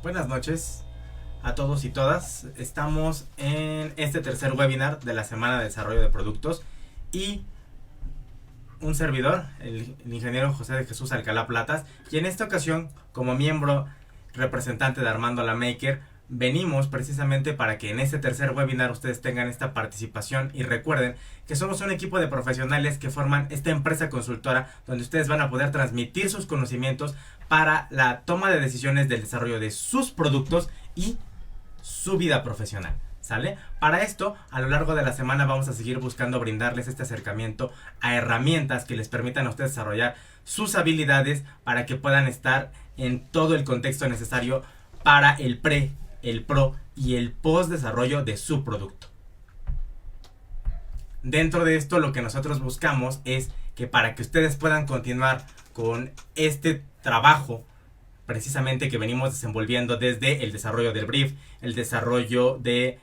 Buenas noches a todos y todas. Estamos en este tercer webinar de la Semana de Desarrollo de Productos y un servidor, el ingeniero José de Jesús Alcalá Platas, y en esta ocasión, como miembro representante de Armando la Maker, venimos precisamente para que en este tercer webinar ustedes tengan esta participación y recuerden que somos un equipo de profesionales que forman esta empresa consultora donde ustedes van a poder transmitir sus conocimientos para la toma de decisiones del desarrollo de sus productos y su vida profesional. ¿Sale? Para esto, a lo largo de la semana vamos a seguir buscando brindarles este acercamiento a herramientas que les permitan a ustedes desarrollar sus habilidades para que puedan estar en todo el contexto necesario para el pre, el pro y el post desarrollo de su producto. Dentro de esto, lo que nosotros buscamos es que para que ustedes puedan continuar con este trabajo precisamente que venimos desenvolviendo desde el desarrollo del brief, el desarrollo de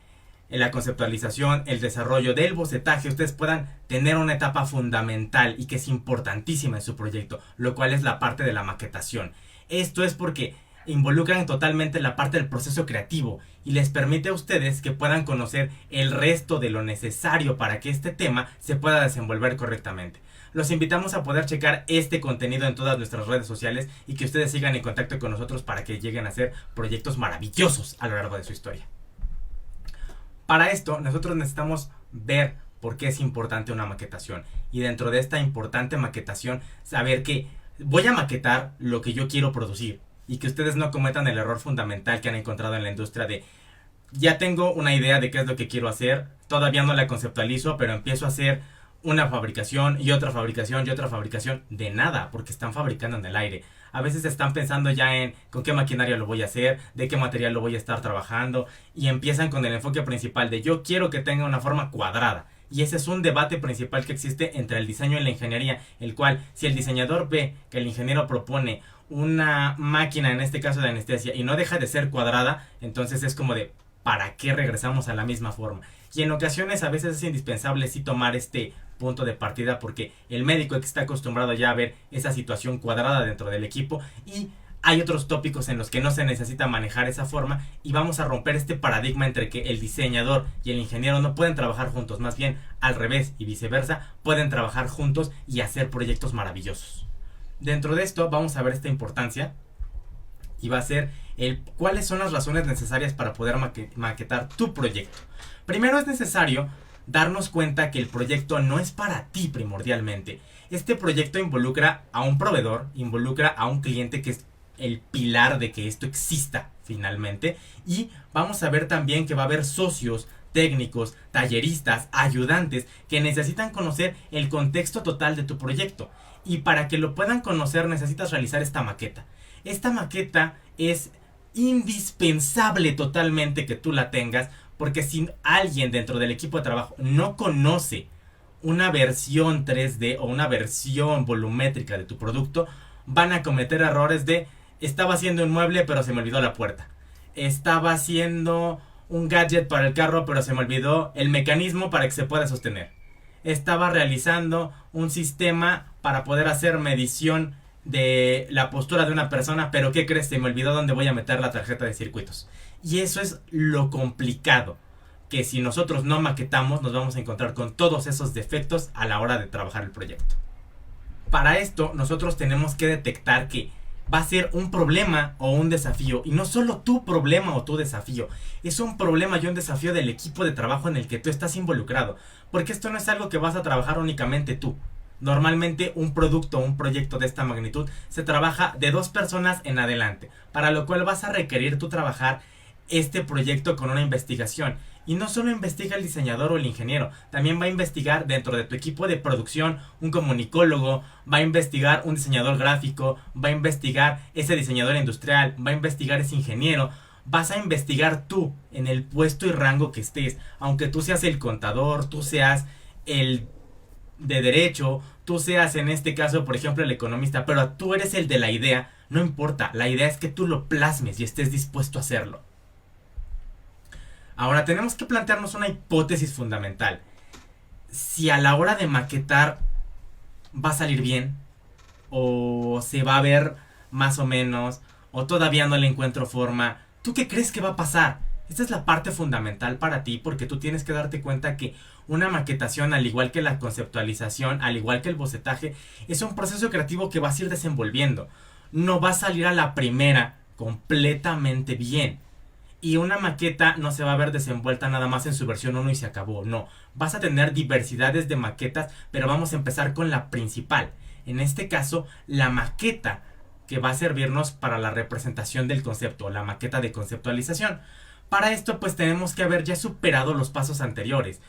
la conceptualización, el desarrollo del bocetaje, ustedes puedan tener una etapa fundamental y que es importantísima en su proyecto, lo cual es la parte de la maquetación. Esto es porque involucran totalmente la parte del proceso creativo y les permite a ustedes que puedan conocer el resto de lo necesario para que este tema se pueda desenvolver correctamente. Los invitamos a poder checar este contenido en todas nuestras redes sociales y que ustedes sigan en contacto con nosotros para que lleguen a ser proyectos maravillosos a lo largo de su historia. Para esto, nosotros necesitamos ver por qué es importante una maquetación. Y dentro de esta importante maquetación, saber que voy a maquetar lo que yo quiero producir. Y que ustedes no cometan el error fundamental que han encontrado en la industria de ya tengo una idea de qué es lo que quiero hacer, todavía no la conceptualizo, pero empiezo a hacer una fabricación y otra fabricación y otra fabricación de nada, porque están fabricando en el aire. A veces están pensando ya en con qué maquinaria lo voy a hacer, de qué material lo voy a estar trabajando, y empiezan con el enfoque principal de yo quiero que tenga una forma cuadrada. Y ese es un debate principal que existe entre el diseño y la ingeniería, el cual si el diseñador ve que el ingeniero propone una máquina, en este caso de anestesia, y no deja de ser cuadrada, entonces es como de ¿para qué regresamos a la misma forma? Y en ocasiones a veces es indispensable sí tomar este punto de partida porque el médico está acostumbrado ya a ver esa situación cuadrada dentro del equipo y hay otros tópicos en los que no se necesita manejar esa forma y vamos a romper este paradigma entre que el diseñador y el ingeniero no pueden trabajar juntos, más bien al revés y viceversa, pueden trabajar juntos y hacer proyectos maravillosos. Dentro de esto vamos a ver esta importancia y va a ser cuáles son las razones necesarias para poder maquetar tu proyecto. Primero es necesario darnos cuenta que el proyecto no es para ti primordialmente. Este proyecto involucra a un proveedor, involucra a un cliente que es el pilar de que esto exista finalmente. Y vamos a ver también que va a haber socios, técnicos, talleristas, ayudantes que necesitan conocer el contexto total de tu proyecto. Y para que lo puedan conocer necesitas realizar esta maqueta. Esta maqueta es indispensable totalmente que tú la tengas porque si alguien dentro del equipo de trabajo no conoce una versión 3D o una versión volumétrica de tu producto, van a cometer errores de estaba haciendo un mueble pero se me olvidó la puerta. Estaba haciendo un gadget para el carro pero se me olvidó el mecanismo para que se pueda sostener. Estaba realizando un sistema para poder hacer medición de la postura de una persona, pero ¿qué crees? Se me olvidó dónde voy a meter la tarjeta de circuitos. Y eso es lo complicado, que si nosotros no maquetamos nos vamos a encontrar con todos esos defectos a la hora de trabajar el proyecto. Para esto nosotros tenemos que detectar que va a ser un problema o un desafío, y no solo tu problema o tu desafío, es un problema y un desafío del equipo de trabajo en el que tú estás involucrado, porque esto no es algo que vas a trabajar únicamente tú. Normalmente un producto o un proyecto de esta magnitud se trabaja de 2 personas en adelante, para lo cual vas a requerir tú trabajar este proyecto con una investigación. Y no solo investiga el diseñador o el ingeniero, también va a investigar dentro de tu equipo de producción un comunicólogo, va a investigar un diseñador gráfico, va a investigar ese diseñador industrial, va a investigar ese ingeniero. Vas a investigar tú en el puesto y rango que estés, aunque tú seas el contador, tú seas el de derecho, tú seas en este caso por ejemplo el economista, pero tú eres el de la idea, no importa, la idea es que tú lo plasmes y estés dispuesto a hacerlo. Ahora tenemos que plantearnos una hipótesis fundamental. Si a la hora de maquetar va a salir bien, o se va a ver más o menos, o todavía no le encuentro forma, ¿Tú qué crees que va a pasar? Esta es la parte fundamental para ti porque tú tienes que darte cuenta que una maquetación, al igual que la conceptualización, al igual que el bocetaje, es un proceso creativo que vas a ir desenvolviendo. No va a salir a la primera completamente bien. Y una maqueta no se va a ver desenvuelta nada más en su versión 1 y se acabó. No, vas a tener diversidades de maquetas, pero vamos a empezar con la principal. En este caso, la maqueta que va a servirnos para la representación del concepto, la maqueta de conceptualización. Para esto pues tenemos que haber ya superado los pasos anteriores.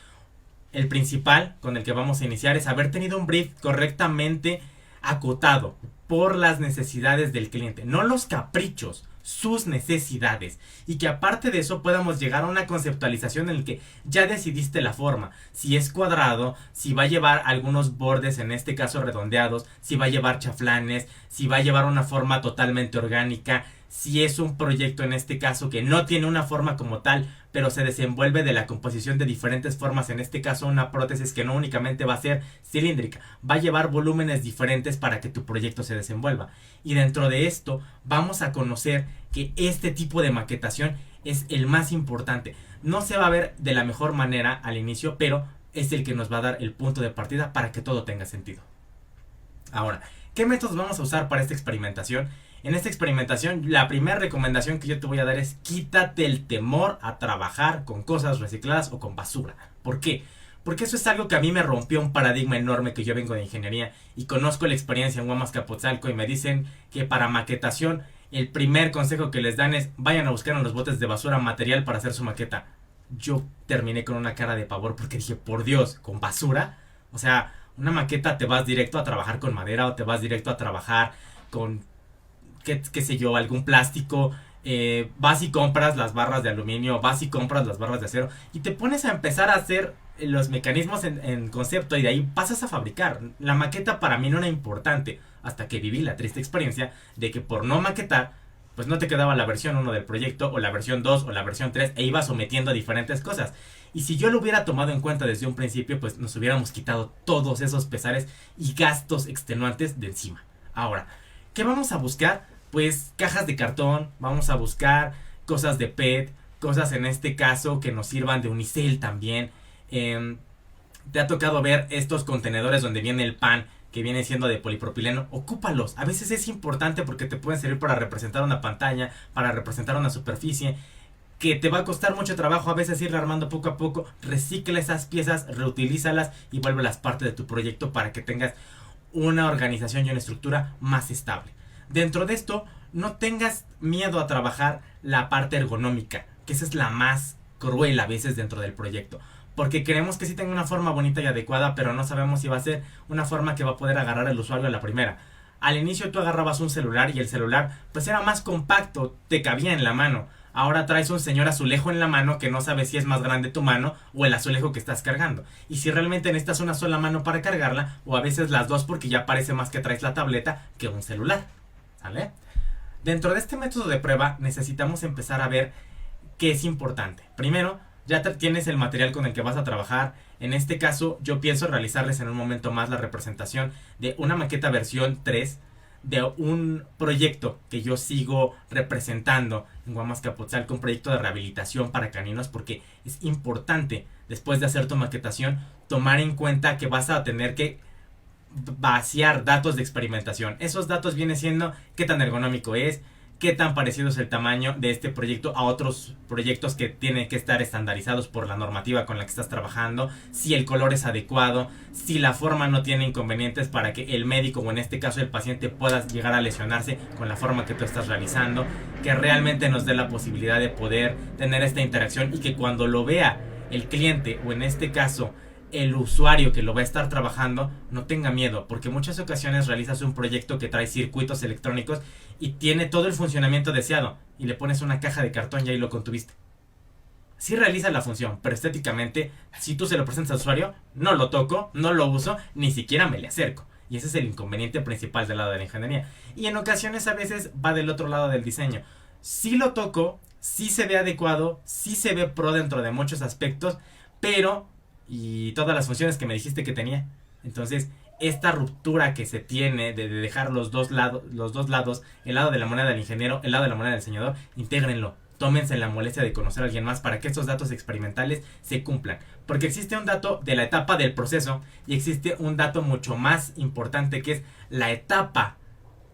El principal con el que vamos a iniciar es haber tenido un brief correctamente acotado por las necesidades del cliente, no los caprichos, sus necesidades, y que aparte de eso podamos llegar a una conceptualización en el que ya decidiste la forma, si es cuadrado, si va a llevar algunos bordes, en este caso redondeados, si va a llevar chaflanes, si va a llevar una forma totalmente orgánica, si es un proyecto en este caso que no tiene una forma como tal, pero se desenvuelve de la composición de diferentes formas, en este caso una prótesis que no únicamente va a ser cilíndrica, va a llevar volúmenes diferentes para que tu proyecto se desenvuelva. Y dentro de esto vamos a conocer que este tipo de maquetación es el más importante. No se va a ver de la mejor manera al inicio, pero es el que nos va a dar el punto de partida para que todo tenga sentido. Ahora, ¿qué métodos vamos a usar para esta experimentación? En esta experimentación, la primera recomendación que yo te voy a dar es quítate el temor a trabajar con cosas recicladas o con basura. ¿Por qué? Porque eso es algo que a mí me rompió un paradigma enorme, que yo vengo de ingeniería y conozco la experiencia en Huamascapotzalco, y me dicen que para maquetación el primer consejo que les dan es vayan a buscar en los botes de basura material para hacer su maqueta. Yo terminé con una cara de pavor porque dije, por Dios, ¿con basura? O sea, una maqueta te vas directo a trabajar con madera o te vas directo a trabajar con qué sé yo, algún plástico, vas y compras las barras de aluminio, vas y compras las barras de acero y te pones a empezar a hacer los mecanismos en concepto, y de ahí pasas a fabricar. La maqueta para mí no era importante hasta que viví la triste experiencia de que por no maquetar pues no te quedaba la versión 1 del proyecto o la versión 2 o la versión 3 e ibas sometiendo a diferentes cosas. Y si yo lo hubiera tomado en cuenta desde un principio, pues nos hubiéramos quitado todos esos pesares y gastos extenuantes de encima. Ahora, ¿qué vamos a buscar? Pues cajas de cartón, vamos a buscar cosas de PET, cosas en este caso que nos sirvan de unicel también. Te ha tocado ver estos contenedores donde viene el pan, que viene siendo de polipropileno. Ocúpalos, a veces es importante porque te pueden servir para representar una pantalla, para representar una superficie que te va a costar mucho trabajo a veces irla armando poco a poco. Recicla esas piezas, reutilízalas y vuélvelas parte de tu proyecto para que tengas una organización y una estructura más estable. Dentro de esto, no tengas miedo a trabajar la parte ergonómica, que esa es la más cruel a veces dentro del proyecto. Porque queremos que sí tenga una forma bonita y adecuada, pero no sabemos si va a ser una forma que va a poder agarrar el usuario a la primera. Al inicio tú agarrabas un celular y el celular pues era más compacto, te cabía en la mano. Ahora traes un señor azulejo en la mano que no sabes si es más grande tu mano o el azulejo que estás cargando. Y si realmente necesitas una sola mano para cargarla, o a veces las dos porque ya parece más que traes la tableta que un celular. ¿Vale? Dentro de este método de prueba necesitamos empezar a ver qué es importante. Primero, ya tienes el material con el que vas a trabajar. En este caso, yo pienso realizarles en un momento más la representación de una maqueta versión 3 de un proyecto que yo sigo representando en Huamascapotzalco, un proyecto de rehabilitación para caninos, porque es importante, después de hacer tu maquetación, tomar en cuenta que vas a tener que vaciar datos de experimentación. Esos datos vienen siendo qué tan ergonómico es, qué tan parecido es el tamaño de este proyecto a otros proyectos que tienen que estar estandarizados por la normativa con la que estás trabajando, si el color es adecuado, si la forma no tiene inconvenientes para que el médico o en este caso el paciente pueda llegar a lesionarse con la forma que tú estás realizando, que realmente nos dé la posibilidad de poder tener esta interacción y que cuando lo vea el cliente o en este caso el usuario que lo va a estar trabajando no tenga miedo, porque en muchas ocasiones realizas un proyecto que trae circuitos electrónicos y tiene todo el funcionamiento deseado y le pones una caja de cartón y ahí lo contuviste. Sí realiza la función, pero estéticamente, si tú se lo presentas al usuario, no lo toco, no lo uso, ni siquiera me le acerco. Y ese es el inconveniente principal del lado de la ingeniería. Y en ocasiones a veces va del otro lado del diseño. Sí lo toco, sí se ve adecuado, sí se ve pro dentro de muchos aspectos, pero y todas las funciones que me dijiste que tenía. Entonces, esta ruptura que se tiene de dejar los dos lados, el lado de la moneda del ingeniero, el lado de la moneda del diseñador, intégrenlo. tómense la molestia de conocer a alguien más para que estos datos experimentales se cumplan. Porque existe un dato de la etapa del proceso y existe un dato mucho más importante que es la etapa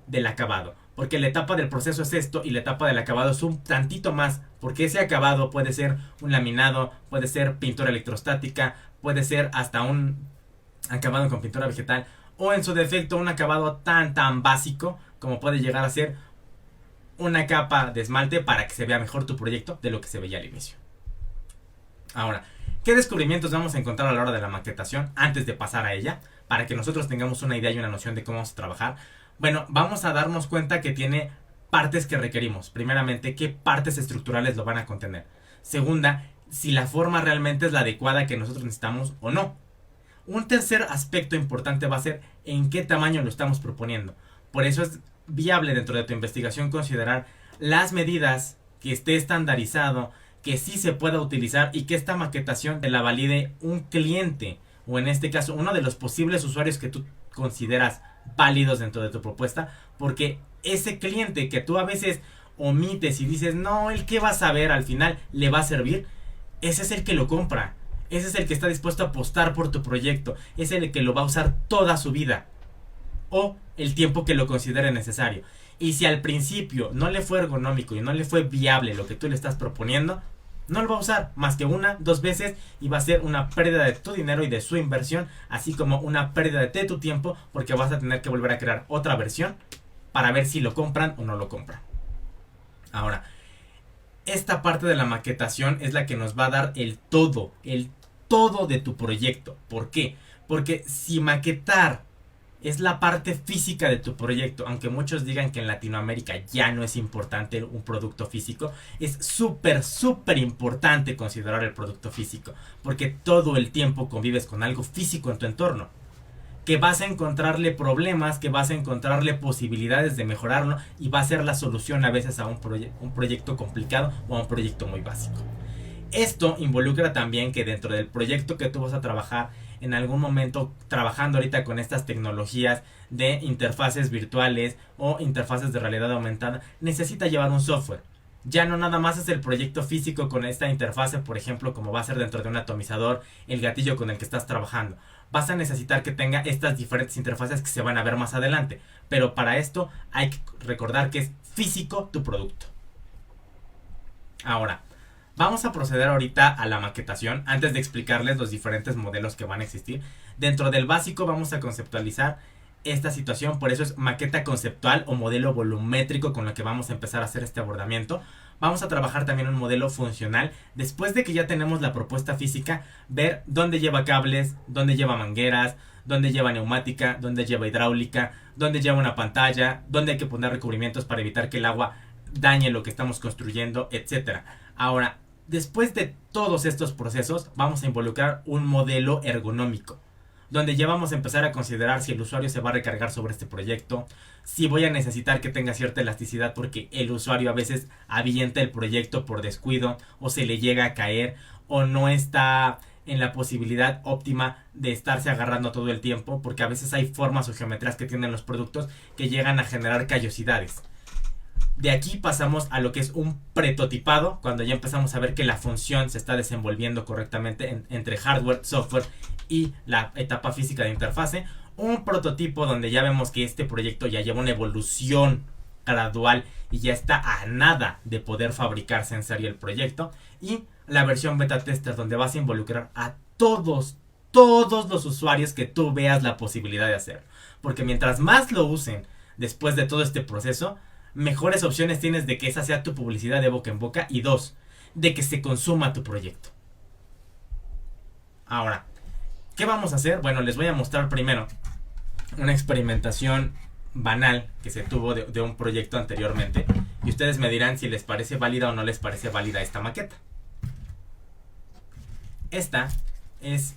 del acabado. Porque la etapa del proceso es esto y la etapa del acabado es un tantito más. Porque ese acabado puede ser un laminado, puede ser pintura electrostática, puede ser hasta un acabado con pintura vegetal o en su defecto un acabado tan básico como puede llegar a ser una capa de esmalte para que se vea mejor tu proyecto de lo que se veía al inicio. Ahora, ¿qué descubrimientos vamos a encontrar a la hora de la maquetación antes de pasar a ella? Para que nosotros tengamos una idea y una noción de cómo vamos a trabajar. Bueno, vamos a darnos cuenta que tiene partes que requerimos. Primeramente, ¿qué partes estructurales lo van a contener? Segunda, si la forma realmente es la adecuada que nosotros necesitamos o no. Un tercer aspecto importante va a ser en qué tamaño lo estamos proponiendo. Por eso es viable dentro de tu investigación considerar las medidas, que esté estandarizado, que sí se pueda utilizar y que esta maquetación te la valide un cliente o en este caso uno de los posibles usuarios que tú consideras válidos dentro de tu propuesta, porque ese cliente que tú a veces omites y dices no, el que va a saber al final le va a servir, ese es el que lo compra, ese es el que está dispuesto a apostar por tu proyecto, es el que lo va a usar toda su vida o el tiempo que lo considere necesario. Y si al principio no le fue ergonómico y no le fue viable lo que tú le estás proponiendo, no lo va a usar más que 1, 2 veces y va a ser una pérdida de tu dinero y de su inversión, así como una pérdida de tu tiempo, porque vas a tener que volver a crear otra versión para ver si lo compran o no lo compran. Ahora, esta parte de la maquetación es la que nos va a dar el todo de tu proyecto. ¿Por qué? Porque si maquetar es la parte física de tu proyecto, aunque muchos digan que en Latinoamérica ya no es importante un producto físico, es súper importante considerar el producto físico, porque todo el tiempo convives con algo físico en tu entorno, que vas a encontrarle problemas, que vas a encontrarle posibilidades de mejorarlo y va a ser la solución a veces a un proyecto complicado o a un proyecto muy básico. Esto involucra también que dentro del proyecto que tú vas a trabajar, en algún momento trabajando ahorita con estas tecnologías de interfaces virtuales o interfaces de realidad aumentada, necesita llevar un software. Ya no nada más es el proyecto físico con esta interfase, por ejemplo, como va a ser dentro de un atomizador, el gatillo con el que estás trabajando. Vas a necesitar que tenga estas diferentes interfaces que se van a ver más adelante. Pero para esto hay que recordar que es físico tu producto. Ahora, vamos a proceder ahorita a la maquetación antes de explicarles los diferentes modelos que van a existir. Dentro del básico vamos a conceptualizar esta situación, por eso es maqueta conceptual o modelo volumétrico con lo que vamos a empezar a hacer este abordamiento. Vamos a trabajar también un modelo funcional. Después de que ya tenemos la propuesta física, ver dónde lleva cables, dónde lleva mangueras, dónde lleva neumática, dónde lleva hidráulica, dónde lleva una pantalla, dónde hay que poner recubrimientos para evitar que el agua dañe lo que estamos construyendo, etc. Ahora, después de todos estos procesos, vamos a involucrar un modelo ergonómico, donde ya vamos a empezar a considerar si el usuario se va a recargar sobre este proyecto, si voy a necesitar que tenga cierta elasticidad porque el usuario a veces avienta el proyecto por descuido o se le llega a caer o no está en la posibilidad óptima de estarse agarrando todo el tiempo, porque a veces hay formas o geometrías que tienen los productos que llegan a generar callosidades. De aquí pasamos a lo que es un prototipado, cuando ya empezamos a ver que la función se está desenvolviendo correctamente entre hardware, software y la etapa física de interfase. Un prototipo donde ya vemos que este proyecto ya lleva una evolución gradual y ya está a nada de poder fabricarse en serie el proyecto. Y la versión beta tester, donde vas a involucrar a todos los usuarios que tú veas la posibilidad de hacer. Porque mientras más lo usen después de todo este proceso, mejores opciones tienes de que esa sea tu publicidad de boca en boca y 2, de que se consuma tu proyecto. Ahora, ¿qué vamos a hacer? Bueno, les voy a mostrar primero una experimentación banal que se tuvo de un proyecto anteriormente y ustedes me dirán si les parece válida o no les parece válida esta maqueta. Esta es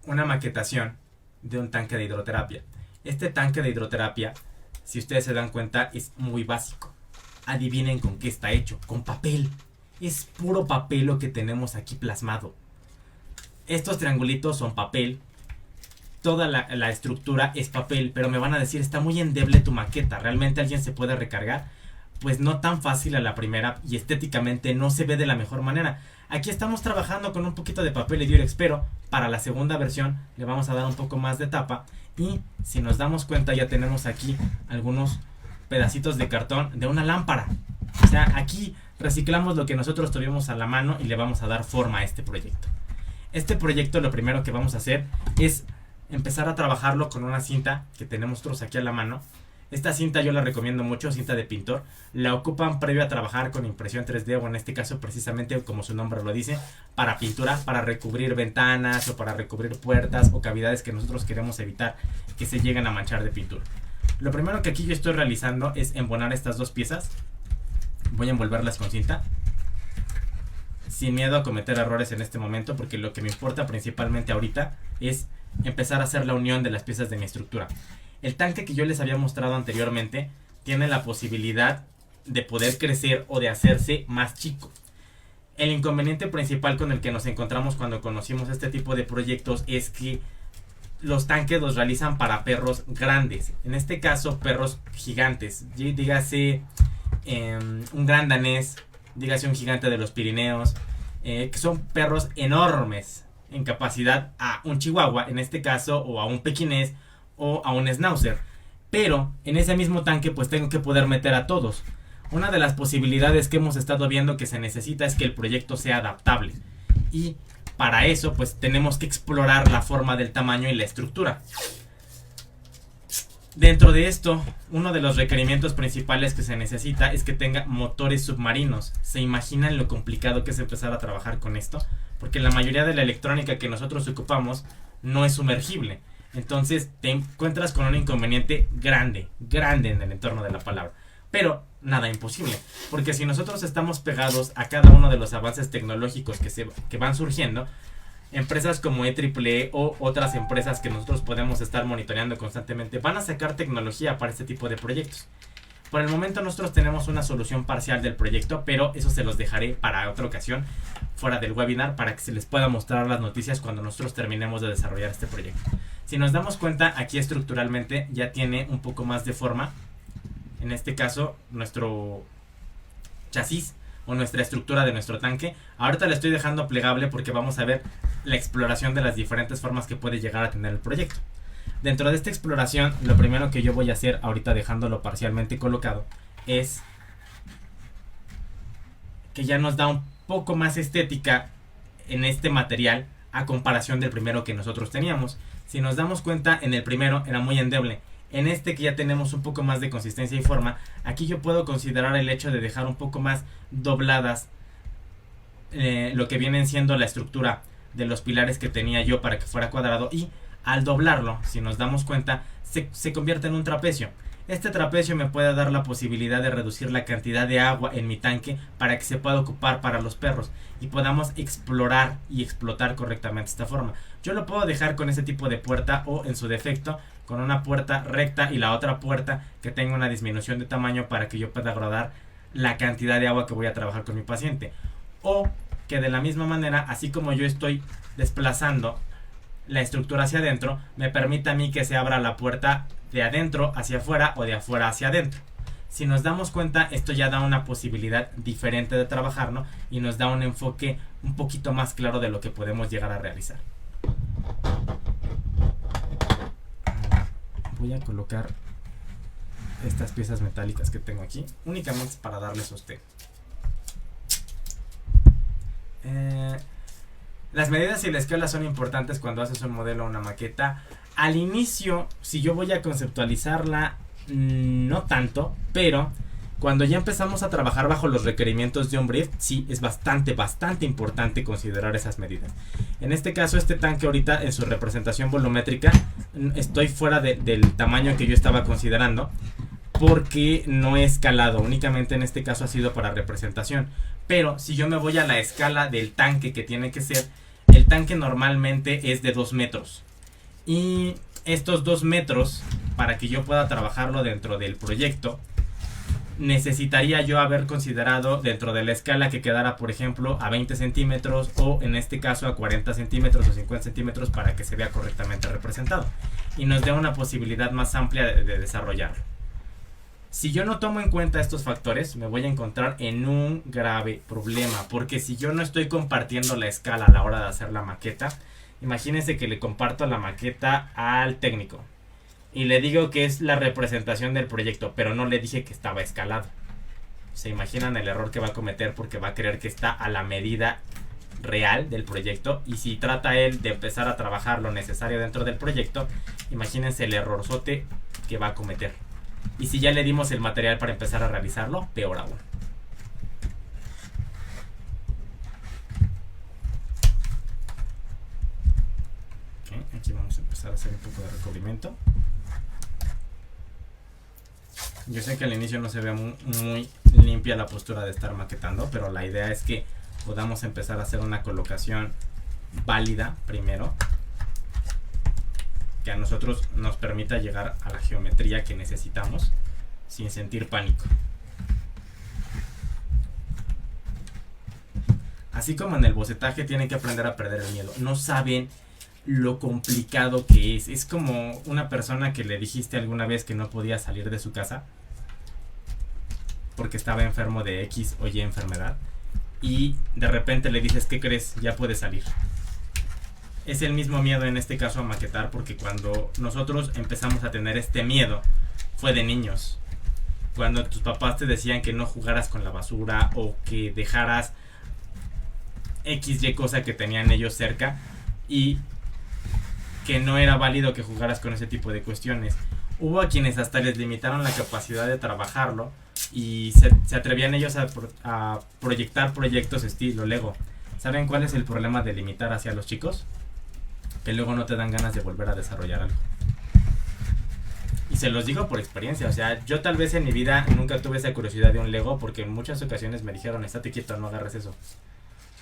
una maquetación de un tanque de hidroterapia. Este tanque de hidroterapia, si ustedes se dan cuenta, es muy básico. Adivinen con qué está hecho. Con papel. Es puro papel lo que tenemos aquí plasmado. Estos triangulitos son papel. Toda la estructura es papel. Pero me van a decir, está muy endeble tu maqueta. ¿Realmente alguien se puede recargar? pues no tan fácil a la primera y estéticamente no se ve de la mejor manera. Aquí estamos trabajando con un poquito de papel y Durex, pero para la segunda versión le vamos a dar un poco más de tapa y si nos damos cuenta ya tenemos aquí algunos pedacitos de cartón de una lámpara. O sea, aquí reciclamos lo que nosotros tuvimos a la mano y le vamos a dar forma a este proyecto. Este proyecto lo primero que vamos a hacer es empezar a trabajarlo con una cinta que tenemos nosotros aquí a la mano. Esta cinta yo la recomiendo mucho, cinta de pintor. La ocupan previo a trabajar con impresión 3D o en este caso precisamente como su nombre lo dice, para pintura, para recubrir ventanas o para recubrir puertas o cavidades que nosotros queremos evitar que se lleguen a manchar de pintura. Lo primero que aquí yo estoy realizando es embonar estas dos piezas. Voy a envolverlas con cinta, sin miedo a cometer errores en este momento, porque lo que me importa principalmente ahorita es empezar a hacer la unión de las piezas de mi estructura. El tanque que yo les había mostrado anteriormente tiene la posibilidad de poder crecer o de hacerse más chico. El inconveniente principal con el que nos encontramos cuando conocimos este tipo de proyectos es que los tanques los realizan para perros grandes, en este caso perros gigantes, dígase un gran danés, dígase un gigante de los Pirineos, que son perros enormes en capacidad a un chihuahua en este caso, o a un pequinés o a un schnauzer, pero en ese mismo tanque pues tengo que poder meter a todos. Una de las posibilidades que hemos estado viendo que se necesita es que el proyecto sea adaptable, y para eso pues tenemos que explorar la forma del tamaño y la estructura. Dentro de esto, uno de los requerimientos principales que se necesita es que tenga motores submarinos. ¿Se imaginan lo complicado que es empezar a trabajar con esto? Porque la mayoría de la electrónica que nosotros ocupamos no es sumergible. Entonces te encuentras con un inconveniente grande en el entorno de la palabra. Pero nada imposible, porque si nosotros estamos pegados a cada uno de los avances tecnológicos que van surgiendo, empresas como EEE o otras empresas que nosotros podemos estar monitoreando constantemente van a sacar tecnología para este tipo de proyectos. Por el momento nosotros tenemos una solución parcial del proyecto, pero eso se los dejaré para otra ocasión fuera del webinar, para que se les pueda mostrar las noticias cuando nosotros terminemos de desarrollar este proyecto. Si nos damos cuenta, aquí estructuralmente ya tiene un poco más de forma. En este caso, nuestro chasis o nuestra estructura de nuestro tanque. Ahorita le estoy dejando plegable porque vamos a ver la exploración de las diferentes formas que puede llegar a tener el proyecto. Dentro de esta exploración, lo primero que yo voy a hacer, ahorita dejándolo parcialmente colocado, es que ya nos da un poco más estética en este material a comparación del primero que nosotros teníamos. Si nos damos cuenta, en el primero era muy endeble. En este que ya tenemos un poco más de consistencia y forma, aquí yo puedo considerar el hecho de dejar un poco más dobladas lo que vienen siendo la estructura de los pilares que tenía yo para que fuera cuadrado, y al doblarlo, si nos damos cuenta, se convierte en un trapecio. Este trapecio me puede dar la posibilidad de reducir la cantidad de agua en mi tanque para que se pueda ocupar para los perros y podamos explorar y explotar correctamente esta forma. Yo lo puedo dejar con ese tipo de puerta, o en su defecto con una puerta recta y la otra puerta que tenga una disminución de tamaño para que yo pueda agradar la cantidad de agua que voy a trabajar con mi paciente. O que de la misma manera, así como yo estoy desplazando la estructura hacia adentro, me permita a mí que se abra la puerta de adentro hacia afuera o de afuera hacia adentro. Si nos damos cuenta, esto ya da una posibilidad diferente de trabajar, ¿no? Y nos da un enfoque un poquito más claro de lo que podemos llegar a realizar. Voy a colocar estas piezas metálicas que tengo aquí, únicamente para darle sostén. Las medidas y la escala son importantes cuando haces un modelo o una maqueta. Al inicio, si yo voy a conceptualizarla, no tanto, pero cuando ya empezamos a trabajar bajo los requerimientos de un brief, sí es bastante importante considerar esas medidas. En este caso, este tanque ahorita en su representación volumétrica, estoy fuera del tamaño que yo estaba considerando, porque no he escalado, únicamente en este caso ha sido para representación. Pero si yo me voy a la escala del tanque que tiene que ser, el tanque normalmente es de 2 metros. Y estos 2 metros, para que yo pueda trabajarlo dentro del proyecto, necesitaría yo haber considerado dentro de la escala que quedara, por ejemplo, a 20 centímetros o en este caso a 40 centímetros o 50 centímetros para que se vea correctamente representado y nos dé una posibilidad más amplia de desarrollarlo. Si yo no tomo en cuenta estos factores, me voy a encontrar en un grave problema, porque si yo no estoy compartiendo la escala a la hora de hacer la maqueta, imagínense que le comparto la maqueta al técnico y le digo que es la representación del proyecto, pero no le dije que estaba escalado. Se imaginan el error que va a cometer, porque va a creer que está a la medida real del proyecto, y si trata él de empezar a trabajar lo necesario dentro del proyecto, imagínense el errorzote que va a cometer. Y si ya le dimos el material para empezar a realizarlo, peor aún. Okay, aquí vamos a empezar a hacer un poco de recubrimiento. Yo sé que al inicio no se ve muy limpia la postura de estar maquetando, pero la idea es que podamos empezar a hacer una colocación válida primero, que a nosotros nos permita llegar a la geometría que necesitamos sin sentir pánico. Así como en el bocetaje tienen que aprender a perder el miedo. No saben lo complicado que es. Es como una persona que le dijiste alguna vez que no podía salir de su casa porque estaba enfermo de X o Y enfermedad, y de repente le dices, ¿qué crees? Ya puedes salir. Es el mismo miedo en este caso a maquetar, porque cuando nosotros empezamos a tener este miedo fue de niños. Cuando tus papás te decían que no jugaras con la basura o que dejaras XY cosa que tenían ellos cerca, y que no era válido que jugaras con ese tipo de cuestiones. Hubo a quienes hasta les limitaron la capacidad de trabajarlo y se atrevían ellos a proyectar proyectos estilo Lego. ¿Saben cuál es el problema de limitar hacia los chicos? Que luego no te dan ganas de volver a desarrollar algo. Y se los digo por experiencia. O sea, yo tal vez en mi vida nunca tuve esa curiosidad de un Lego, porque en muchas ocasiones me dijeron, estate quieto, no agarres eso.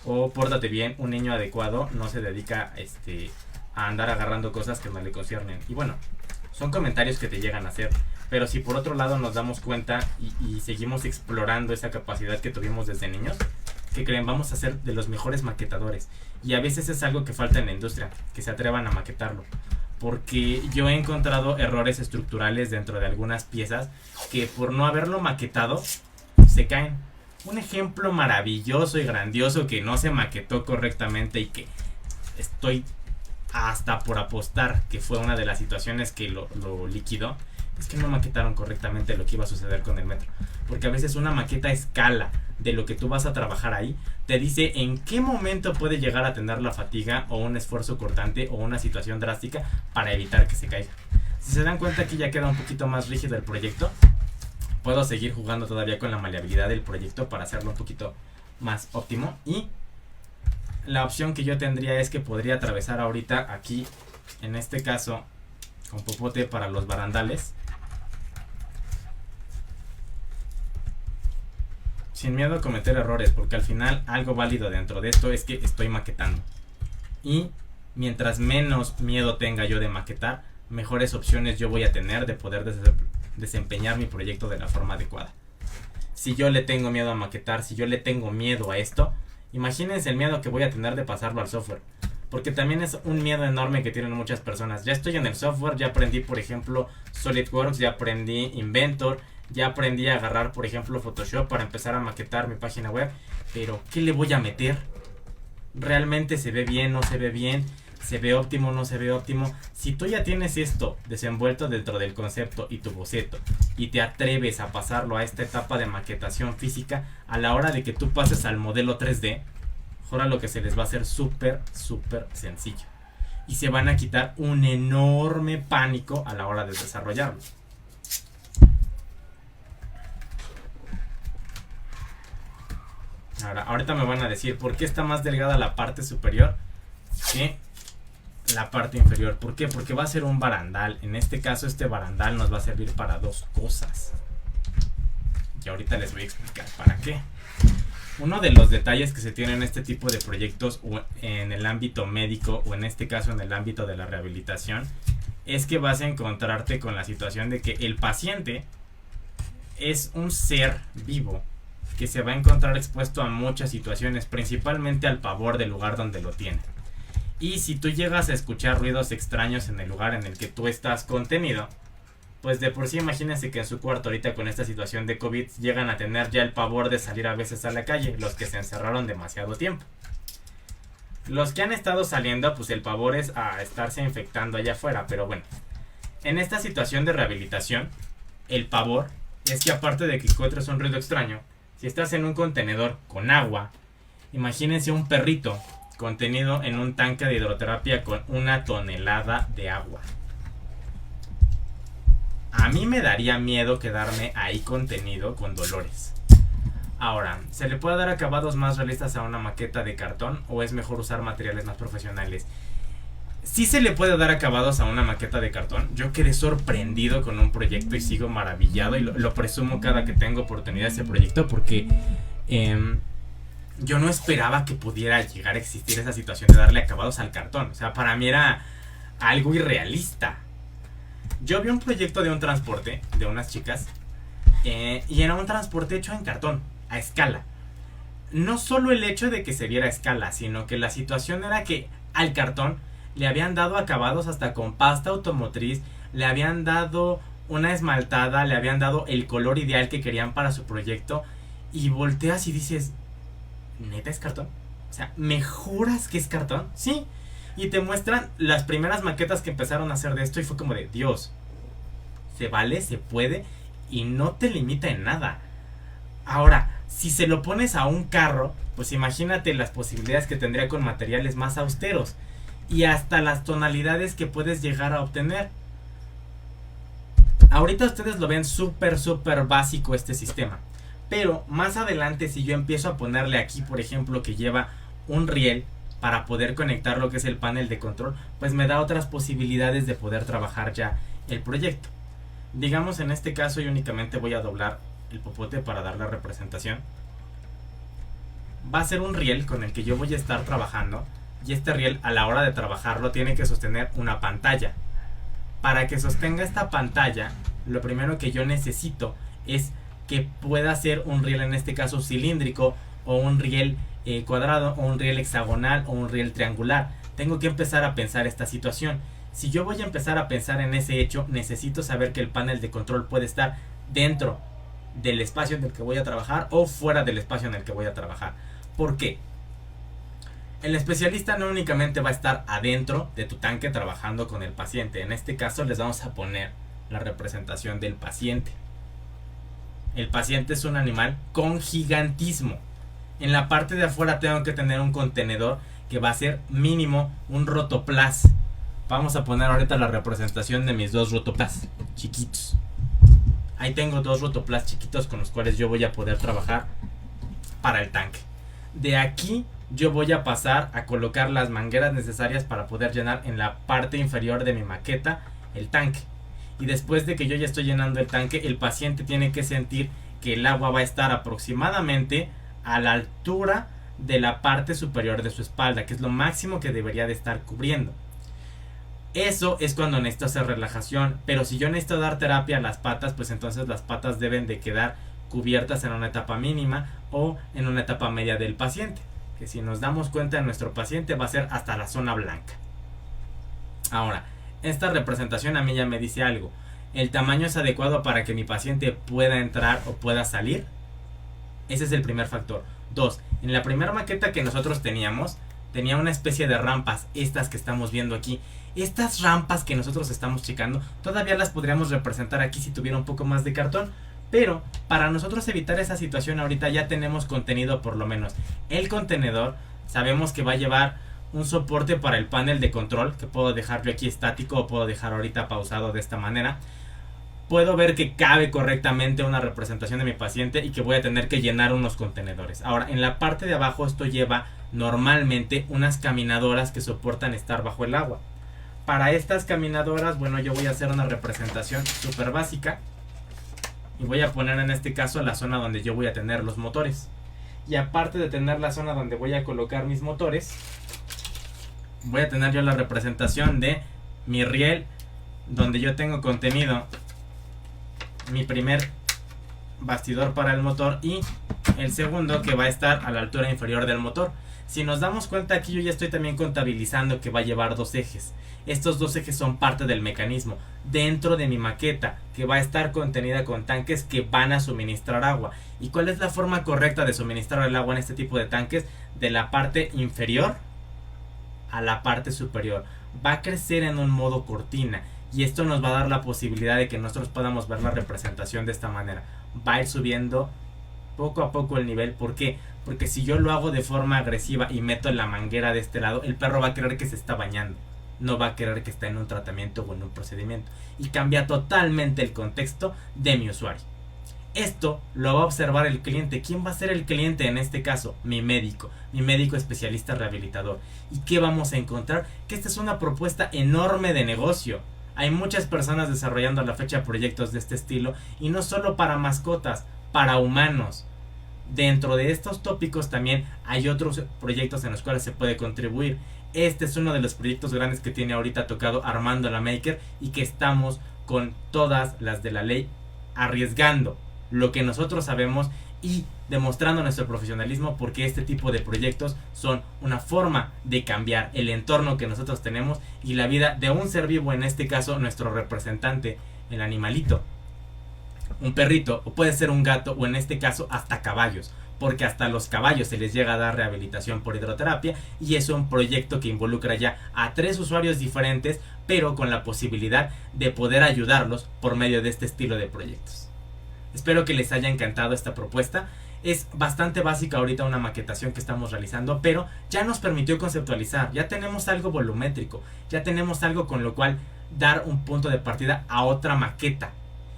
O pórtate bien, un niño adecuado no se dedica a andar agarrando cosas que no le conciernen. Y bueno, son comentarios que te llegan a hacer. Pero si por otro lado nos damos cuenta y seguimos explorando esa capacidad que tuvimos desde niños, ¿qué creen? Vamos a ser de los mejores maquetadores. Y a veces es algo que falta en la industria, que se atrevan a maquetarlo. Porque yo he encontrado errores estructurales dentro de algunas piezas que por no haberlo maquetado se caen. Un ejemplo maravilloso y grandioso que no se maquetó correctamente y que estoy hasta por apostar que fue una de las situaciones que lo liquidó, es que no maquetaron correctamente lo que iba a suceder con el metro. Porque a veces una maqueta a escala de lo que tú vas a trabajar ahí te dice en qué momento puede llegar a tener la fatiga o un esfuerzo cortante o una situación drástica para evitar que se caiga. Si se dan cuenta que ya queda un poquito más rígido el proyecto, puedo seguir jugando todavía con la maleabilidad del proyecto para hacerlo un poquito más óptimo. Y la opción que yo tendría es que podría atravesar ahorita aquí, en este caso con popote para los barandales, sin miedo a cometer errores, porque al final algo válido dentro de esto es que estoy maquetando. Y mientras menos miedo tenga yo de maquetar, mejores opciones yo voy a tener de poder desempeñar mi proyecto de la forma adecuada. Si yo le tengo miedo a maquetar, si yo le tengo miedo a esto, imagínense el miedo que voy a tener de pasarlo al software. Porque también es un miedo enorme que tienen muchas personas. Ya estoy en el software, ya aprendí por ejemplo SolidWorks, ya aprendí Inventor, ya aprendí a agarrar por ejemplo Photoshop para empezar a maquetar mi página web. Pero ¿qué le voy a meter? ¿Realmente se ve bien? ¿No se ve bien? ¿Se ve óptimo? ¿No se ve óptimo? Si tú ya tienes esto desenvuelto dentro del concepto y tu boceto y te atreves a pasarlo a esta etapa de maquetación física, a la hora de que tú pases al modelo 3D, ahora lo que se les va a hacer súper sencillo. Y se van a quitar un enorme pánico a la hora de desarrollarlo. Ahorita me van a decir por qué está más delgada la parte superior que la parte inferior. ¿Por qué? Porque va a ser un barandal. En este caso este barandal nos va a servir para dos cosas. Y ahorita les voy a explicar para qué. Uno de los detalles que se tiene en este tipo de proyectos o en el ámbito médico o en este caso en el ámbito de la rehabilitación es que vas a encontrarte con la situación de que el paciente es un ser vivo que se va a encontrar expuesto a muchas situaciones, principalmente al pavor del lugar donde lo tiene. Y si tú llegas a escuchar ruidos extraños en el lugar en el que tú estás contenido, pues de por sí imagínense que en su cuarto ahorita con esta situación de COVID llegan a tener ya el pavor de salir a veces a la calle, los que se encerraron demasiado tiempo. Los que han estado saliendo, pues el pavor es a estarse infectando allá afuera, pero bueno. En esta situación de rehabilitación, el pavor es que aparte de que encuentres un ruido extraño, si estás en un contenedor con agua, imagínense un perrito contenido en un tanque de hidroterapia con 1 tonelada de agua. A mí me daría miedo quedarme ahí contenido con dolores. Ahora, ¿se le puede dar acabados más realistas a una maqueta de cartón o es mejor usar materiales más profesionales? Sí se le puede dar acabados a una maqueta de cartón. Yo quedé sorprendido con un proyecto y sigo maravillado y lo presumo cada que tengo oportunidad de ese proyecto porque yo no esperaba que pudiera llegar a existir esa situación de darle acabados al cartón. O sea, para mí era algo irrealista. Yo vi un proyecto de un transporte de unas chicas y era un transporte hecho en cartón, a escala. No solo el hecho de que se viera a escala, sino que la situación era que al cartón le habían dado acabados hasta con pasta automotriz, le habían dado una esmaltada, le habían dado el color ideal que querían para su proyecto y volteas y dices, ¿neta es cartón? O sea, ¿me juras que es cartón? Sí. Y te muestran las primeras maquetas que empezaron a hacer de esto y fue como de, Dios, se vale, se puede y no te limita en nada. Ahora, si se lo pones a un carro, pues imagínate las posibilidades que tendría con materiales más austeros y hasta las tonalidades que puedes llegar a obtener. Ahorita ustedes lo ven súper básico este sistema, pero más adelante si yo empiezo a ponerle aquí, por ejemplo, que lleva un riel para poder conectar lo que es el panel de control, pues me da otras posibilidades de poder trabajar ya el proyecto. Digamos en este caso yo únicamente voy a doblar el popote para dar la representación. Va a ser un riel con el que yo voy a estar trabajando y este riel a la hora de trabajarlo tiene que sostener una pantalla. Para que sostenga esta pantalla, lo primero que yo necesito es que pueda ser un riel en este caso cilíndrico o un riel cuadrado o un riel hexagonal o un riel triangular. Tengo que empezar a pensar esta situación. Si yo voy a empezar a pensar en ese hecho, necesito saber que el panel de control puede estar dentro del espacio en el que voy a trabajar o fuera del espacio en el que voy a trabajar. ¿Por qué? El especialista no únicamente va a estar adentro de tu tanque trabajando con el paciente. En este caso les vamos a poner la representación del paciente. El paciente es un animal con gigantismo. En la parte de afuera tengo que tener un contenedor que va a ser mínimo un rotoplas. Vamos a poner ahorita la representación de mis 2 rotoplas chiquitos. Ahí tengo 2 rotoplas chiquitos con los cuales yo voy a poder trabajar para el tanque. De aquí yo voy a pasar a colocar las mangueras necesarias para poder llenar en la parte inferior de mi maqueta el tanque. Y después de que yo ya estoy llenando el tanque, el paciente tiene que sentir que el agua va a estar aproximadamente a la altura de la parte superior de su espalda, que es lo máximo que debería de estar cubriendo. Eso es cuando necesito hacer relajación, pero si yo necesito dar terapia a las patas, pues entonces las patas deben de quedar cubiertas en una etapa mínima o en una etapa media del paciente, que si nos damos cuenta nuestro paciente va a ser hasta la zona blanca. Ahora, esta representación a mí ya me dice algo. ¿El tamaño es adecuado para que mi paciente pueda entrar o pueda salir? Ese es el primer factor. 2. En la primera maqueta que nosotros teníamos, tenía una especie de rampas, estas que estamos viendo aquí. Estas rampas que nosotros estamos checando, todavía las podríamos representar aquí si tuviera un poco más de cartón. Pero para nosotros evitar esa situación ahorita ya tenemos contenido por lo menos. El contenedor sabemos que va a llevar un soporte para el panel de control, que puedo dejarlo aquí estático o puedo dejar ahorita pausado de esta manera. Puedo ver que cabe correctamente una representación de mi paciente y que voy a tener que llenar unos contenedores. Ahora, en la parte de abajo esto lleva normalmente unas caminadoras que soportan estar bajo el agua. Para estas caminadoras, bueno, yo voy a hacer una representación súper básica. Y voy a poner en este caso la zona donde yo voy a tener los motores. Y aparte de tener la zona donde voy a colocar mis motores, voy a tener yo la representación de mi riel, donde yo tengo contenido mi primer bastidor para el motor y el segundo que va a estar a la altura inferior del motor. Si nos damos cuenta, aquí yo ya estoy también contabilizando que va a llevar 2 ejes. Estos 2 ejes son parte del mecanismo dentro de mi maqueta, que va a estar contenida con tanques que van a suministrar agua. ¿Y cuál es la forma correcta de suministrar el agua en este tipo de tanques? De la parte inferior a la parte superior. Va a crecer en un modo cortina, y esto nos va a dar la posibilidad de que nosotros podamos ver la representación de esta manera. Va a ir subiendo poco a poco el nivel. ¿Por qué? Porque si yo lo hago de forma agresiva y meto la manguera de este lado, el perro va a creer que se está bañando, no va a creer que está en un tratamiento o en un procedimiento, y cambia totalmente el contexto de mi usuario. Esto lo va a observar el cliente. ¿Quién va a ser el cliente en este caso? Mi médico especialista rehabilitador. ¿Y qué vamos a encontrar? Que esta es una propuesta enorme de negocio. Hay muchas personas desarrollando a la fecha proyectos de este estilo, y no solo para mascotas, para humanos. Dentro de estos tópicos también hay otros proyectos en los cuales se puede contribuir. Este es uno de los proyectos grandes que tiene ahorita tocado Armando la Maker, y que estamos con todas las de la ley arriesgando lo que nosotros sabemos y demostrando nuestro profesionalismo, porque este tipo de proyectos son una forma de cambiar el entorno que nosotros tenemos y la vida de un ser vivo, en este caso nuestro representante, el animalito, un perrito, o puede ser un gato, o en este caso hasta caballos, porque hasta a los caballos se les llega a dar rehabilitación por hidroterapia, y es un proyecto que involucra ya a 3 usuarios diferentes, pero con la posibilidad de poder ayudarlos por medio de este estilo de proyectos. Espero que les haya encantado esta propuesta. Es bastante básica ahorita una maquetación que estamos realizando, pero ya nos permitió conceptualizar. Ya tenemos algo volumétrico, ya tenemos algo con lo cual dar un punto de partida a otra maqueta.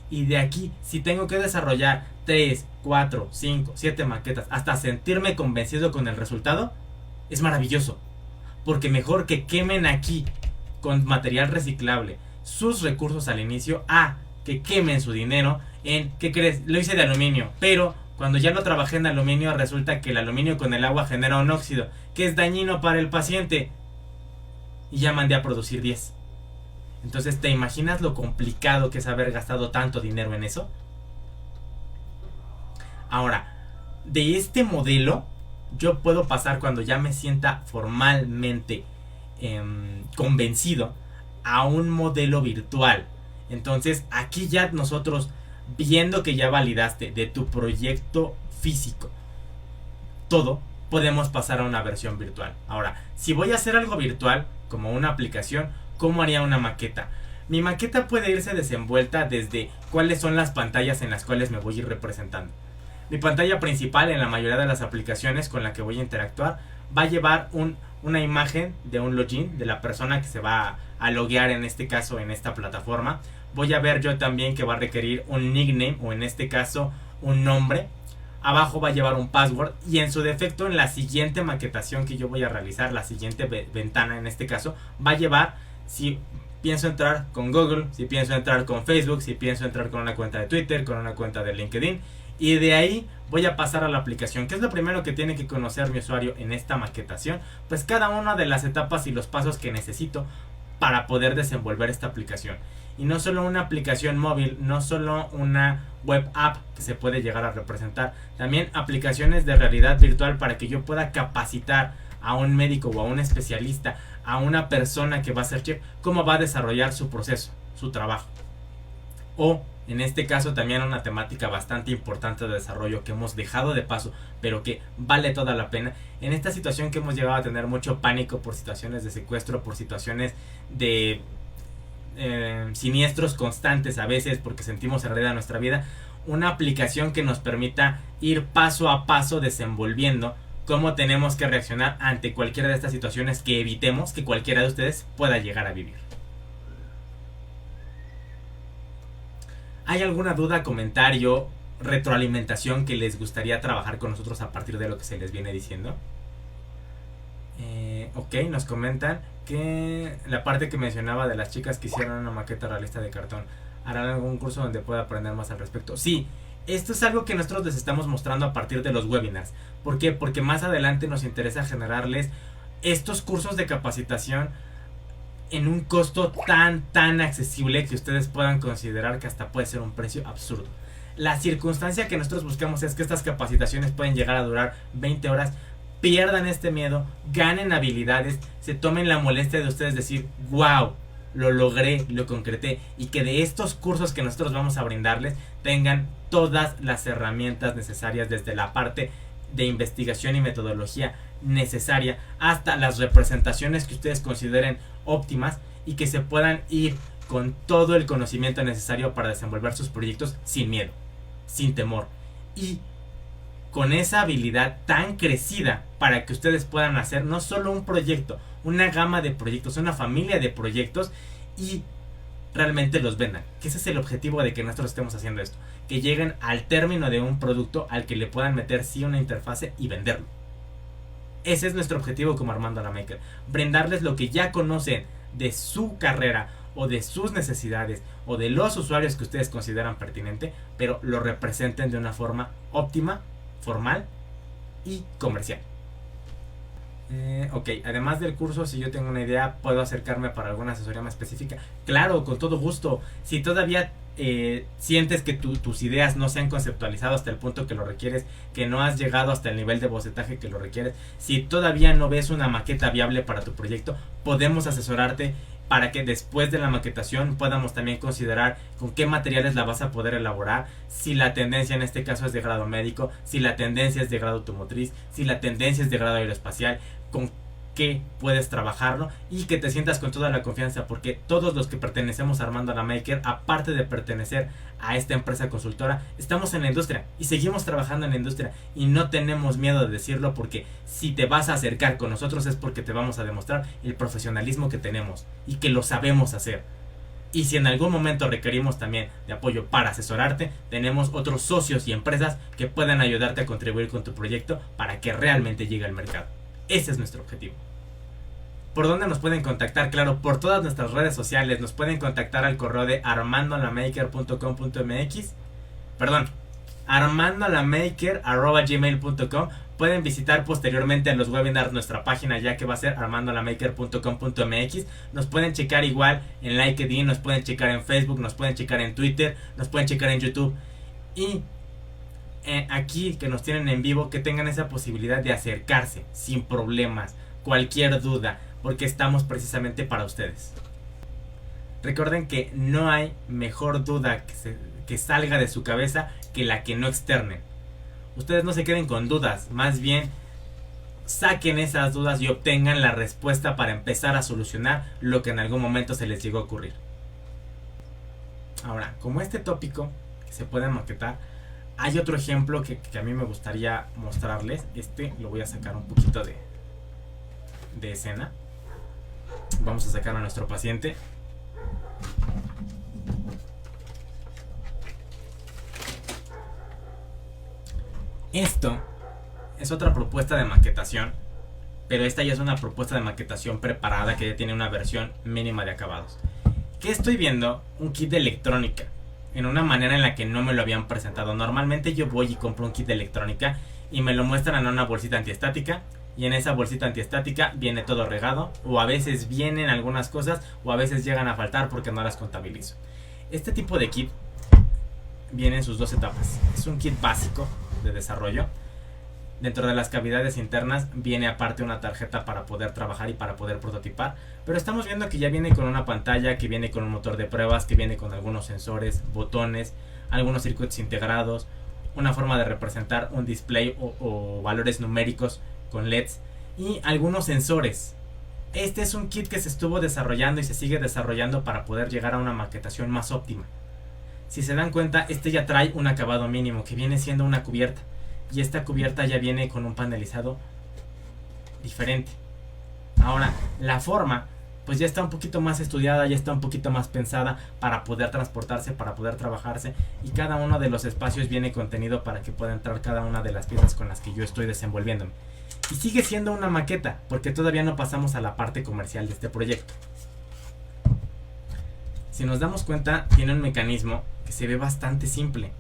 Y de aquí, si tengo que desarrollar 3, 4, 5, 7 maquetas hasta sentirme convencido con el resultado, es maravilloso. Porque mejor que quemen aquí con material reciclable sus recursos al inicio, a que quemen su dinero en, ¿qué crees? Lo hice de aluminio, pero cuando ya lo trabajé en aluminio, resulta que el aluminio con el agua genera un óxido que es dañino para el paciente, y ya mandé a producir 10. Entonces, ¿te imaginas lo complicado que es haber gastado tanto dinero en eso? Ahora, de este modelo yo puedo pasar, cuando ya me sienta formalmente convencido, a un modelo virtual. Entonces, aquí ya nosotros, viendo que ya validaste de tu proyecto físico todo, podemos pasar a una versión virtual. Ahora, si voy a hacer algo virtual, como una aplicación, ¿cómo haría una maqueta? Mi maqueta puede irse desenvuelta desde cuáles son las pantallas en las cuales me voy a ir representando. Mi pantalla principal, en la mayoría de las aplicaciones con la que voy a interactuar, va a llevar una imagen de un login de la persona que se va a loguear, en este caso en esta plataforma. Voy a ver yo también que va a requerir un nickname, o en este caso un nombre. Abajo va a llevar un password, y en su defecto, en la siguiente maquetación que yo voy a realizar, la siguiente ventana en este caso, va a llevar, si pienso entrar con Google, si pienso entrar con Facebook, si pienso entrar con una cuenta de Twitter, con una cuenta de LinkedIn, y de ahí voy a pasar a la aplicación. ¿Qué es lo primero que tiene que conocer mi usuario en esta maquetación? Pues cada una de las etapas y los pasos que necesito para poder desenvolver esta aplicación. Y no solo una aplicación móvil, no solo una web app que se puede llegar a representar, también aplicaciones de realidad virtual para que yo pueda capacitar a un médico o a un especialista, a una persona que va a ser chef, cómo va a desarrollar su proceso, su trabajo. O en este caso también una temática bastante importante de desarrollo que hemos dejado de paso, pero que vale toda la pena en esta situación que hemos llegado a tener mucho pánico por situaciones de secuestro, por situaciones de siniestros constantes a veces, porque sentimos herida nuestra vida. Una aplicación que nos permita ir paso a paso desenvolviendo cómo tenemos que reaccionar ante cualquiera de estas situaciones, que evitemos que cualquiera de ustedes pueda llegar a vivir. ¿Hay alguna duda, comentario, retroalimentación que les gustaría trabajar con nosotros a partir de lo que se les viene diciendo? Ok, nos comentan que la parte que mencionaba de las chicas que hicieron una maqueta realista de cartón, ¿harán algún curso donde pueda aprender más al respecto? Sí, esto es algo que nosotros les estamos mostrando a partir de los webinars. ¿Por qué? Porque más adelante nos interesa generarles estos cursos de capacitación en un costo tan accesible que ustedes puedan considerar que hasta puede ser un precio absurdo. La circunstancia que nosotros buscamos es que estas capacitaciones pueden llegar a durar 20 horas, pierdan este miedo, ganen habilidades, se tomen la molestia de ustedes decir, wow, lo logré, lo concreté, y que de estos cursos que nosotros vamos a brindarles tengan todas las herramientas necesarias, desde la parte de investigación y metodología necesaria hasta las representaciones que ustedes consideren óptimas, y que se puedan ir con todo el conocimiento necesario para desenvolver sus proyectos sin miedo, sin temor, y con esa habilidad tan crecida para que ustedes puedan hacer no solo un proyecto, una gama de proyectos, una familia de proyectos, y realmente los vendan. Que ese es el objetivo de que nosotros estemos haciendo esto, que lleguen al término de un producto al que le puedan meter sí una interfase y venderlo. Ese es nuestro objetivo como Armando la Maker, brindarles lo que ya conocen de su carrera o de sus necesidades o de los usuarios que ustedes consideran pertinente, pero lo representen de una forma óptima, formal y comercial. Ok, además del curso, si yo tengo una idea, puedo acercarme para alguna asesoría más específica. Claro, con todo gusto. Si todavía sientes que tus ideas no se han conceptualizado hasta el punto que lo requieres, que no has llegado hasta el nivel de bocetaje que lo requieres, si todavía no ves una maqueta viable para tu proyecto, podemos asesorarte para que después de la maquetación podamos también considerar con qué materiales la vas a poder elaborar, si la tendencia en este caso es de grado médico, si la tendencia es de grado automotriz, si la tendencia es de grado aeroespacial, con qué puedes trabajarlo, y que te sientas con toda la confianza, porque todos los que pertenecemos a Armando la Maker, aparte de pertenecer a esta empresa consultora, estamos en la industria y seguimos trabajando en la industria, y no tenemos miedo de decirlo, porque si te vas a acercar con nosotros es porque te vamos a demostrar el profesionalismo que tenemos y que lo sabemos hacer. Y si en algún momento requerimos también de apoyo para asesorarte, tenemos otros socios y empresas que puedan ayudarte a contribuir con tu proyecto para que realmente llegue al mercado. Ese es nuestro objetivo. ¿Por dónde nos pueden contactar? Claro, por todas nuestras redes sociales. Nos pueden contactar al correo de armandolamaker.com.mx. Perdón, armandolamaker@gmail.com. Pueden visitar posteriormente a los webinars nuestra página, ya que va a ser armandolamaker.com.mx. Nos pueden checar igual en LinkedIn, nos pueden checar en Facebook, nos pueden checar en Twitter, nos pueden checar en YouTube. Y aquí que nos tienen en vivo, que tengan esa posibilidad de acercarse sin problemas, cualquier duda, porque estamos precisamente para ustedes. Recuerden que no hay mejor duda que salga de su cabeza que la que no externen. Ustedes no se queden con dudas, más bien saquen esas dudas y obtengan la respuesta para empezar a solucionar lo que en algún momento se les llegó a ocurrir. Ahora, como este tópico que se puede maquetar, hay otro ejemplo que a mí me gustaría mostrarles. Lo voy a sacar un poquito de escena. Vamos a sacar a nuestro paciente. Esto es otra propuesta de maquetación, pero esta ya es una propuesta de maquetación preparada que ya tiene una versión mínima de acabados. ¿Qué estoy viendo? Un kit de electrónica, en una manera en la que no me lo habían presentado. Normalmente yo voy y compro un kit de electrónica y me lo muestran en una bolsita antiestática, y en esa bolsita antiestática viene todo regado, o a veces vienen algunas cosas, o a veces llegan a faltar porque no las contabilizo. Este tipo de kit viene en sus dos etapas. Es un kit básico de desarrollo. Dentro de las cavidades internas viene aparte una tarjeta para poder trabajar y para poder prototipar, pero estamos viendo que ya viene con una pantalla, que viene con un motor de pruebas, que viene con algunos sensores, botones, algunos circuitos integrados, una forma de representar un display o valores numéricos con LEDs y algunos sensores. Este es un kit que se estuvo desarrollando y se sigue desarrollando para poder llegar a una maquetación más óptima. Si se dan cuenta, este ya trae un acabado mínimo, que viene siendo una cubierta, y esta cubierta ya viene con un panelizado diferente. Ahora, la forma pues ya está un poquito más estudiada, ya está un poquito más pensada para poder transportarse, para poder trabajarse, y cada uno de los espacios viene contenido para que pueda entrar cada una de las piezas con las que yo estoy desenvolviéndome. Y sigue siendo una maqueta, porque todavía no pasamos a la parte comercial de este proyecto. Si nos damos cuenta, tiene un mecanismo que se ve bastante simple.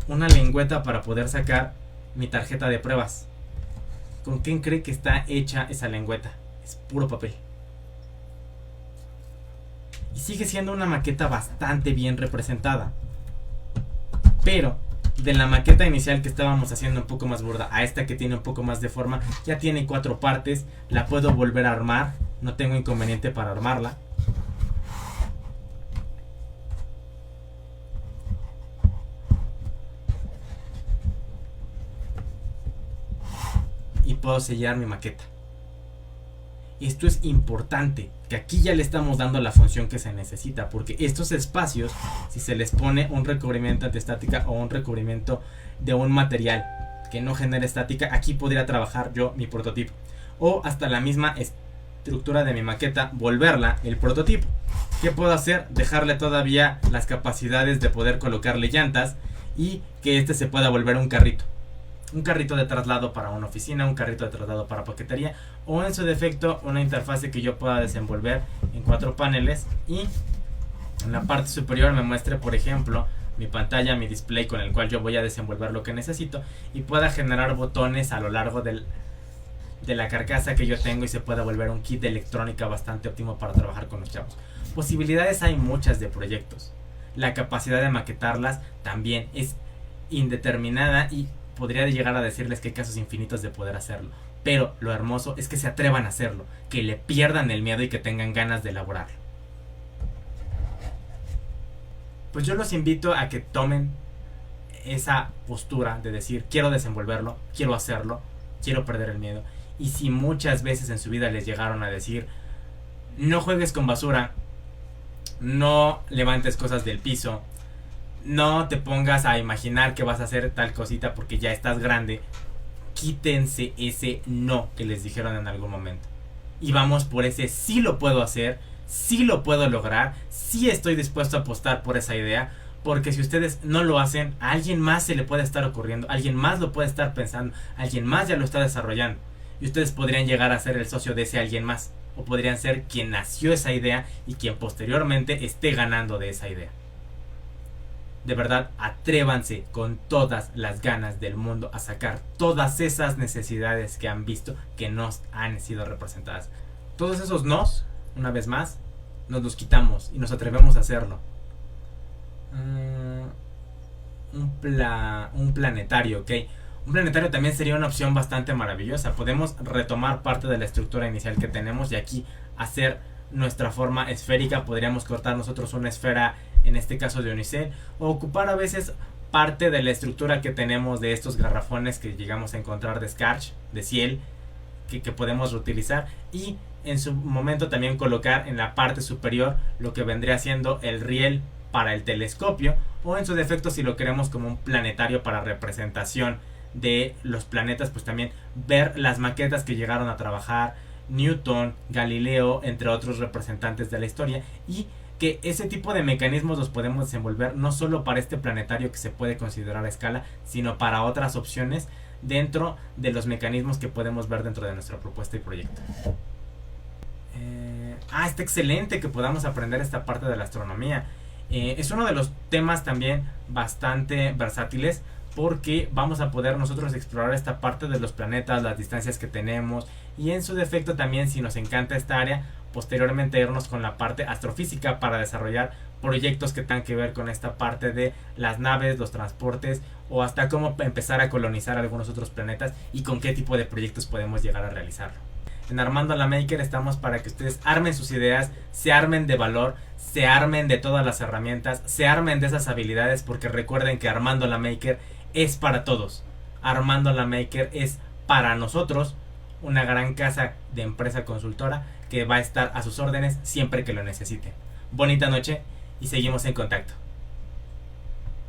Una lengüeta para poder sacar mi tarjeta de pruebas. ¿Con quién cree que está hecha esa lengüeta? Es puro papel. Y sigue siendo una maqueta bastante bien representada. Pero de la maqueta inicial que estábamos haciendo un poco más burda a esta que tiene un poco más de forma, ya tiene 4 partes, la puedo volver a armar, no tengo inconveniente para armarla. Y puedo sellar mi maqueta. Esto es importante, que aquí ya le estamos dando la función que se necesita, porque estos espacios, si se les pone un recubrimiento antiestática o un recubrimiento de un material que no genere estática, aquí podría trabajar yo mi prototipo. O hasta la misma estructura de mi maqueta, volverla el prototipo. ¿Qué puedo hacer? Dejarle todavía las capacidades de poder colocarle llantas y que este se pueda volver un carrito. Un carrito de traslado para una oficina, un carrito de traslado para paquetería, o en su defecto una interfase que yo pueda desenvolver en 4 paneles y en la parte superior me muestre, por ejemplo, mi pantalla, mi display con el cual yo voy a desenvolver lo que necesito y pueda generar botones a lo largo de la carcasa que yo tengo y se pueda volver un kit de electrónica bastante óptimo para trabajar con los chavos. Posibilidades hay muchas de proyectos. La capacidad de maquetarlas también es indeterminada y podría llegar a decirles que hay casos infinitos de poder hacerlo, pero lo hermoso es que se atrevan a hacerlo, que le pierdan el miedo y que tengan ganas de elaborarlo. Pues yo los invito a que tomen esa postura de decir quiero desenvolverlo, quiero hacerlo, quiero perder el miedo. Y si muchas veces en su vida les llegaron a decir no juegues con basura, no levantes cosas del piso, no te pongas a imaginar que vas a hacer tal cosita porque ya estás grande, quítense ese no que les dijeron en algún momento. Y vamos por ese sí lo puedo hacer, sí lo puedo lograr, sí estoy dispuesto a apostar por esa idea. Porque si ustedes no lo hacen, a alguien más se le puede estar ocurriendo, alguien más lo puede estar pensando, alguien más ya lo está desarrollando. Y ustedes podrían llegar a ser el socio de ese alguien más. O podrían ser quien nació esa idea y quien posteriormente esté ganando de esa idea. De verdad, atrévanse con todas las ganas del mundo a sacar todas esas necesidades que han visto que no han sido representadas. Todos esos nos, una vez más, nos los quitamos y nos atrevemos a hacerlo. Un planetario, ¿ok? Un planetario también sería una opción bastante maravillosa. Podemos retomar parte de la estructura inicial que tenemos y aquí hacer nuestra forma esférica. Podríamos cortar nosotros una esfera, en este caso de unicel, o ocupar a veces parte de la estructura que tenemos de estos garrafones que llegamos a encontrar de Scarch, de Ciel, que podemos reutilizar y en su momento también colocar en la parte superior lo que vendría siendo el riel para el telescopio, o en su defecto si lo queremos como un planetario para representación de los planetas, pues también ver las maquetas que llegaron a trabajar Newton, Galileo, entre otros representantes de la historia, y que ese tipo de mecanismos los podemos desenvolver no solo para este planetario que se puede considerar a escala, sino para otras opciones dentro de los mecanismos que podemos ver dentro de nuestra propuesta y proyecto. Está excelente que podamos aprender esta parte de la astronomía. Es uno de los temas también bastante versátiles, porque vamos a poder nosotros explorar esta parte de los planetas, las distancias que tenemos, y en su defecto también, si nos encanta esta área, posteriormente irnos con la parte astrofísica para desarrollar proyectos que tengan que ver con esta parte de las naves, los transportes, o hasta cómo empezar a colonizar algunos otros planetas y con qué tipo de proyectos podemos llegar a realizarlo. En Armando la Maker estamos para que ustedes armen sus ideas, se armen de valor, se armen de todas las herramientas, se armen de esas habilidades, porque recuerden que Armando la Maker es para todos. Armando la Maker es para nosotros una gran casa de empresa consultora que va a estar a sus órdenes siempre que lo necesiten. Bonita noche y seguimos en contacto.